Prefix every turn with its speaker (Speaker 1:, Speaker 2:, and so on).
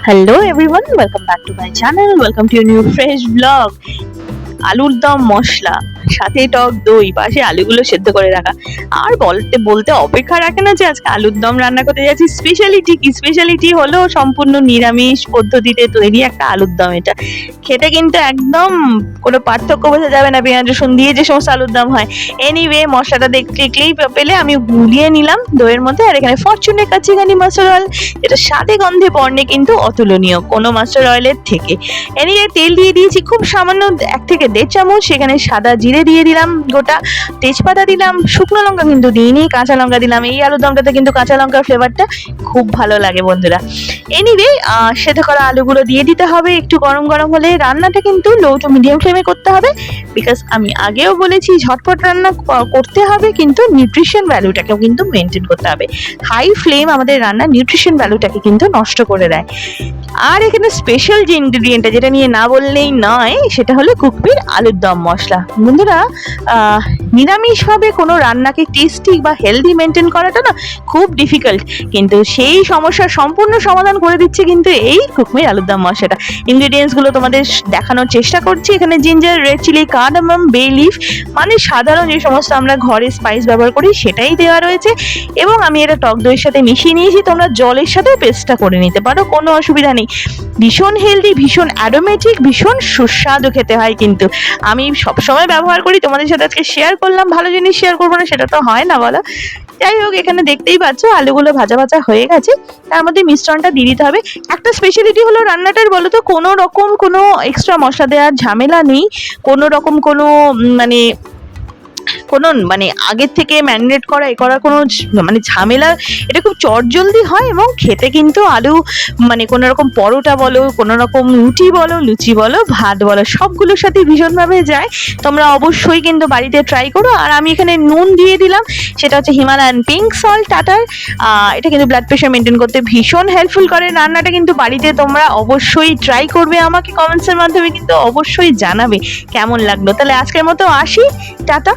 Speaker 1: Hello everyone, welcome back to my channel. Welcome to a new fresh vlog. আলুর দম মশলা, সাথে টক দই, পাশে আলুগুলো সেদ্ধ করে রাখা। আর বলতে বলতে অপেক্ষা রাখে না যে আজকে আলুর দম রান্না করতে যাচ্ছি। স্পেশালিটি কি? স্পেশালিটি হলো সম্পূর্ণ নিরামিষ পদ্ধতিতে তৈরি একটা আলুর দম। এটা খেতে কিন্তু একদম কোনো পার্থক্য বোঝা যাবে না পেঁয়াজ রসুন দিয়ে যে সমস্ত আলুর দম হয়। এনিওয়ে, মশলাটা দেখলেই পেলে আমি গুলিয়ে নিলাম দইয়ের মধ্যে। আর এখানে ফরচুনের কাচিঘানি মাস্টার্ড অয়েল, এটা স্বাদে গন্ধে বর্ণে কিন্তু অতুলনীয় কোনো মাস্টার্ড অয়েলের থেকে। এনিওয়ে, তেল দিয়ে দিয়েছি খুব সামান্য 1 থেকে 1.5 চামচ। সেখানে সাদা জিরে দিয়ে দিলাম, গোটা তেজপাতা দিলাম, শুকনো লঙ্কা কিন্তু দিইনি, কাঁচা লঙ্কা দিলাম। এই আলুর দমটাতে কিন্তু কাঁচা লঙ্কার ফ্লেভারটা খুব ভালো লাগে বন্ধুরা। এনিওয়ে, সেদ্ধ করা আলুগুলো দিয়ে দিতে হবে। একটু গরম গরম হলে রান্নাটা কিন্তু লো টু মিডিয়াম ফ্লেমে করতে হবে, বিকজ আমি আগেও বলেছি ঝটপট রান্না করতে হবে, কিন্তু নিউট্রিশন ভ্যালুটাকেও কিন্তু মেনটেন করতে হবে। হাই ফ্লেম আমাদের রান্নার নিউট্রিশন ভ্যালুটাকে কিন্তু নষ্ট করে দেয়। আর এখানে স্পেশাল যে ইনগ্রেডিয়েন্টটা, যেটা নিয়ে না বললেই নয়, সেটা হলো কুকবির আলুর দম মশলা। বন্ধুরা, নিরামিষভাবে কোনো রান্নাকে টেস্টি বা হেলদি মেনটেন করাটা না খুব ডিফিকাল্ট, কিন্তু সেই সমস্যার সম্পূর্ণ সমাধান করে দিচ্ছে কিন্তু এই কুকবির আলুর দম মশলাটা। ইনগ্রেডিয়েন্টসগুলো তোমাদের দেখানোর চেষ্টা করছি। এখানে ginger, red chilli, cardamom, bay leaf, মানে সাধারণ যে সমস্ত আমরা ঘরে স্পাইস ব্যবহার করি সেটাই দেওয়া রয়েছে। এবং আমি এটা টক দইয়ের সাথে মিশিয়ে নিয়েছি। তোমরা জলের সাথে পেস্টটা করে নিতে পারো, কোনো অসুবিধা নেই। ভীষণ হেলদি, ভীষণ অ্যারোমেটিক, ভীষণ সুস্বাদু খেতে হয় কিন্তু। আমি সবসময় ব্যবহার করি, তোমাদের সাথে আজকে শেয়ার করলাম। ভালো জিনিস শেয়ার করবো না সেটা তো হয় না বলো। যাই হোক, এখানে দেখতেই পাচ্ছ আলুগুলো ভাজা ভাজা হয়ে গেছে। তার মধ্যে মিশ্রণটা দিয়ে দিতে হবে। একটা স্পেশালিটি হলো রান্নাটার, বলো তো, কোনো রকম কোনো এক্সট্রা মশলা দেওয়ার ঝামেলা নেই। কোনো রকম কোনো আগের থেকে ম্যারিনেট করা কোনো ঝামেলা। এটা খুব চটজলদি হয় এবং খেতে কিন্তু আলু কোনো রকম পরোটা বলো, কোনো রকম রুটি বলো, লুচি বলো, ভাত বলো, সবগুলোর সাথে ভীষণভাবে যায়। তোমরা অবশ্যই কিন্তু বাড়িতে ট্রাই করো। আর আমি এখানে নুন দিয়ে দিলাম, সেটা হচ্ছে হিমালয়ান পিঙ্ক সল্ট টাটার। এটা কিন্তু ব্লাড প্রেশার মেনটেন করতে ভীষণ হেল্পফুল করে। রান্নাটা কিন্তু বাড়িতে তোমরা অবশ্যই ট্রাই করবে। আমাকে কমেন্টসের মাধ্যমে কিন্তু অবশ্যই জানাবে কেমন লাগলো। তাহলে আজকের মতো আসি, টাটা।